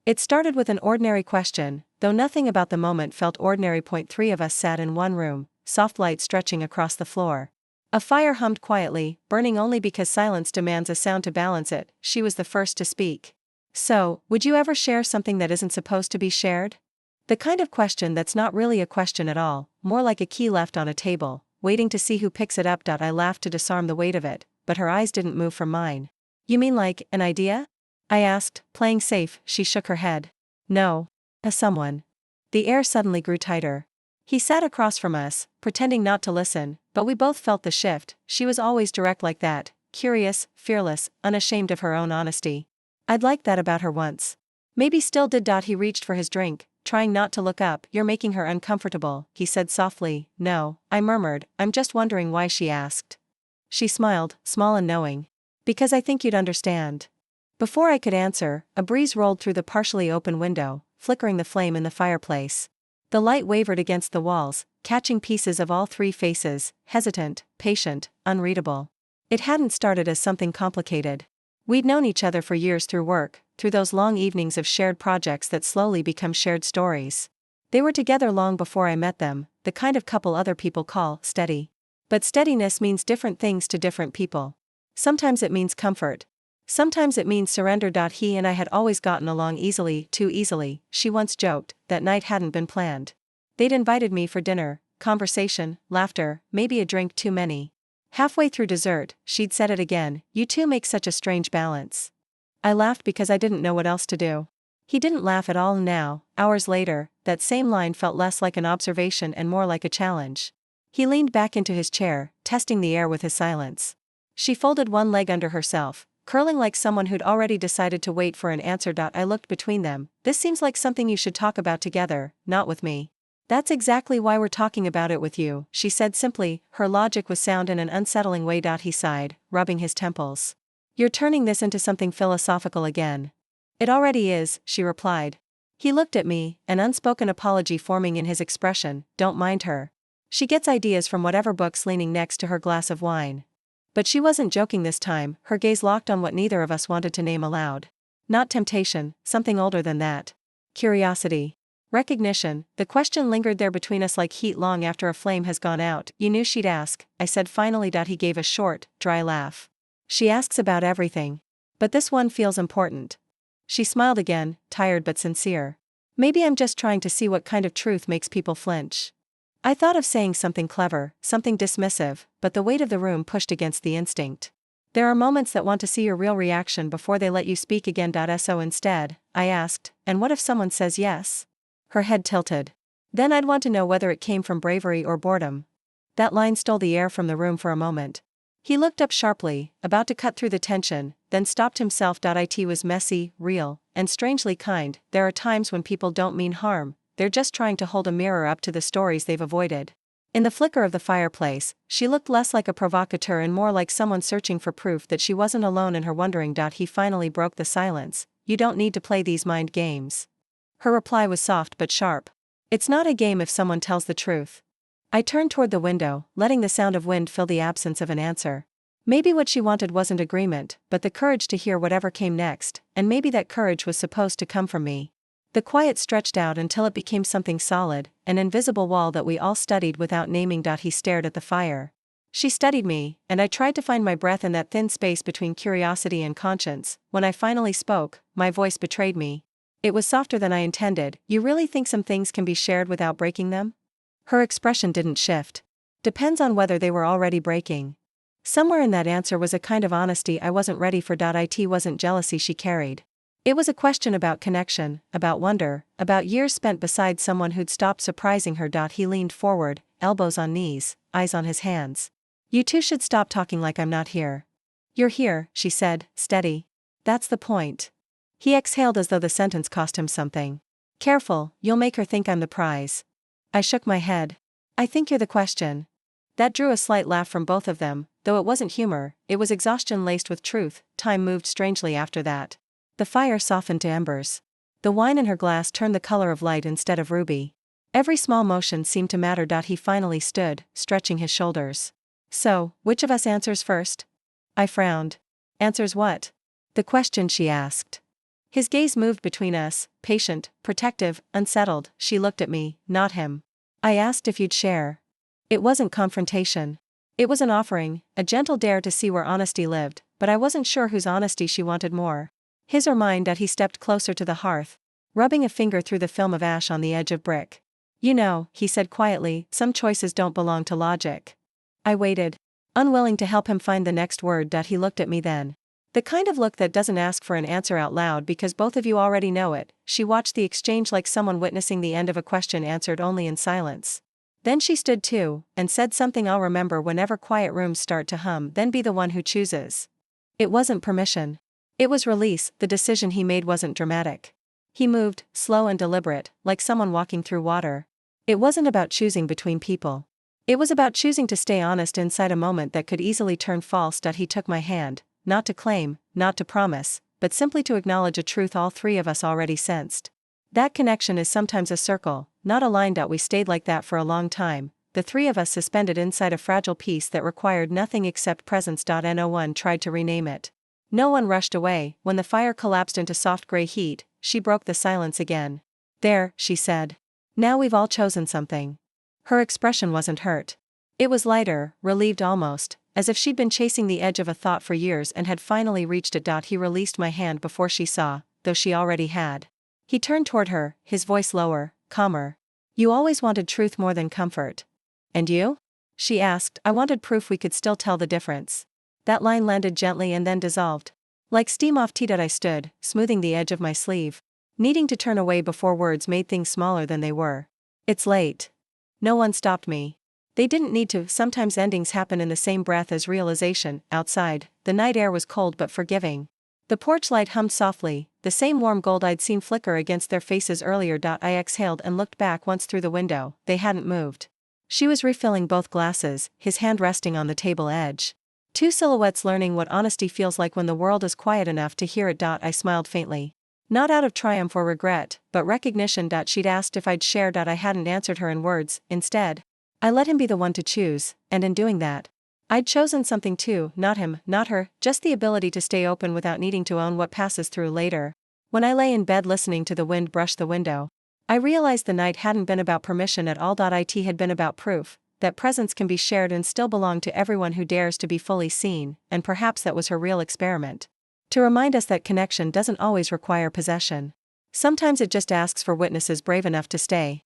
It started with an ordinary question, though nothing about the moment felt ordinary. Point 3 of us sat in one room, soft light stretching across the floor. A fire hummed quietly, burning only because silence demands a sound to balance it. She was the first to speak. So, would you ever share something that isn't supposed to be shared? The kind of question that's not really a question at all, more like a key left on a table, waiting to see who picks it up. I laughed to disarm the weight of it, but her eyes didn't move from mine. You mean like, an idea? I asked, playing safe. She shook her head. No. A someone. The air suddenly grew tighter. He sat across from us, pretending not to listen, but we both felt the shift. She was always direct like that, curious, fearless, unashamed of her own honesty. I'd liked that about her once. Maybe still did. He reached for his drink, trying not to look up. You're making her uncomfortable, he said softly. No, I murmured, I'm just wondering why. She asked. She smiled, small and knowing. Because I think you'd understand. Before I could answer, a breeze rolled through the partially open window, flickering the flame in the fireplace. The light wavered against the walls, catching pieces of all three faces, hesitant, patient, unreadable. It hadn't started as something complicated. We'd known each other for years through work, through those long evenings of shared projects that slowly become shared stories. They were together long before I met them, the kind of couple other people call steady. But steadiness means different things to different people. Sometimes it means comfort. Sometimes it means surrender. He and I had always gotten along easily, too easily, she once joked. That night hadn't been planned. They'd invited me for dinner, conversation, laughter, maybe a drink too many. Halfway through dessert, she'd said it again, you two make such a strange balance. I laughed because I didn't know what else to do. He didn't laugh at all now. Hours later, that same line felt less like an observation and more like a challenge. He leaned back into his chair, testing the air with his silence. She folded one leg under herself, curling like someone who'd already decided to wait for an answer. I looked between them. This seems like something you should talk about together, not with me. That's exactly why we're talking about it with you, she said simply. Her logic was sound in an unsettling way. He sighed, rubbing his temples. You're turning this into something philosophical again. It already is, she replied. He looked at me, an unspoken apology forming in his expression. Don't mind her. She gets ideas from whatever book's leaning next to her glass of wine. But she wasn't joking this time, her gaze locked on what neither of us wanted to name aloud. Not temptation, something older than that. Curiosity. Recognition. The question lingered there between us like heat long after a flame has gone out. You knew she'd ask, I said finally. He gave a short, dry laugh. She asks about everything. But this one feels important. She smiled again, tired but sincere. Maybe I'm just trying to see what kind of truth makes people flinch. I thought of saying something clever, something dismissive, but the weight of the room pushed against the instinct. There are moments that want to see your real reaction before they let you speak again. So instead, I asked, and what if someone says yes? Her head tilted. Then I'd want to know whether it came from bravery or boredom. That line stole the air from the room for a moment. He looked up sharply, about to cut through the tension, then stopped himself. It was messy, real, and strangely kind. There are times when people don't mean harm, they're just trying to hold a mirror up to the stories they've avoided. In the flicker of the fireplace, she looked less like a provocateur and more like someone searching for proof that she wasn't alone in her wondering. He finally broke the silence. You don't need to play these mind games. Her reply was soft but sharp. It's not a game if someone tells the truth. I turned toward the window, letting the sound of wind fill the absence of an answer. Maybe what she wanted wasn't agreement, but the courage to hear whatever came next, and maybe that courage was supposed to come from me. The quiet stretched out until it became something solid, an invisible wall that we all studied without naming. He stared at the fire. She studied me, and I tried to find my breath in that thin space between curiosity and conscience. When I finally spoke, my voice betrayed me. It was softer than I intended. You really think some things can be shared without breaking them? Her expression didn't shift. Depends on whether they were already breaking. Somewhere in that answer was a kind of honesty I wasn't ready for. It wasn't jealousy she carried. It was a question about connection, about wonder, about years spent beside someone who'd stopped surprising her. He leaned forward, elbows on knees, eyes on his hands. You two should stop talking like I'm not here. You're here, she said, steady. That's the point. He exhaled as though the sentence cost him something. Careful, you'll make her think I'm the prize. I shook my head. I think you're the question. That drew a slight laugh from both of them, though it wasn't humor, it was exhaustion laced with truth. Time moved strangely after that. The fire softened to embers. The wine in her glass turned the color of light instead of ruby. Every small motion seemed to matter. He finally stood, stretching his shoulders. So, which of us answers first? I frowned. Answers what? The question she asked. His gaze moved between us, patient, protective, unsettled. She looked at me, not him. I asked if you'd share. It wasn't confrontation. It was an offering, a gentle dare to see where honesty lived, but I wasn't sure whose honesty she wanted more. His or mine. That he stepped closer to the hearth, rubbing a finger through the film of ash on the edge of brick. You know, he said quietly, some choices don't belong to logic. I waited, unwilling to help him find the next word. He looked at me then. The kind of look that doesn't ask for an answer out loud because both of you already know it. She watched the exchange like someone witnessing the end of a question answered only in silence. Then she stood too, and said something I'll remember whenever quiet rooms start to hum. Then be the one who chooses. It wasn't permission. It was release. The decision he made wasn't dramatic. He moved, slow and deliberate, like someone walking through water. It wasn't about choosing between people. It was about choosing to stay honest inside a moment that could easily turn false. He took my hand, not to claim, not to promise, but simply to acknowledge a truth all three of us already sensed. That connection is sometimes a circle, not a line. We stayed like that for a long time, the three of us suspended inside a fragile piece that required nothing except presence. No one tried to rename it. No one rushed away. When the fire collapsed into soft gray heat, she broke the silence again. There, she said. Now we've all chosen something. Her expression wasn't hurt. It was lighter, relieved almost, as if she'd been chasing the edge of a thought for years and had finally reached it. He released my hand before she saw, though she already had. He turned toward her, his voice lower, calmer. You always wanted truth more than comfort. And you? She asked. I wanted proof we could still tell the difference. That line landed gently and then dissolved. Like steam off tea. I stood, smoothing the edge of my sleeve, needing to turn away before words made things smaller than they were. It's late. No one stopped me. They didn't need to. Sometimes endings happen in the same breath as realization. Outside, the night air was cold but forgiving. The porch light hummed softly, the same warm gold I'd seen flicker against their faces earlier. I exhaled and looked back once through the window. They hadn't moved. She was refilling both glasses, his hand resting on the table edge. Two silhouettes learning what honesty feels like when the world is quiet enough to hear it. I smiled faintly. Not out of triumph or regret, but recognition. She'd asked if I'd shared. I hadn't answered her in words. Instead, I let him be the one to choose, and in doing that, I'd chosen something too. Not him, not her, just the ability to stay open without needing to own what passes through later. When I lay in bed listening to the wind brush the window, I realized the night hadn't been about permission at all. It had been about proof that presence can be shared and still belong to everyone who dares to be fully seen, and perhaps that was her real experiment. To remind us that connection doesn't always require possession. Sometimes it just asks for witnesses brave enough to stay.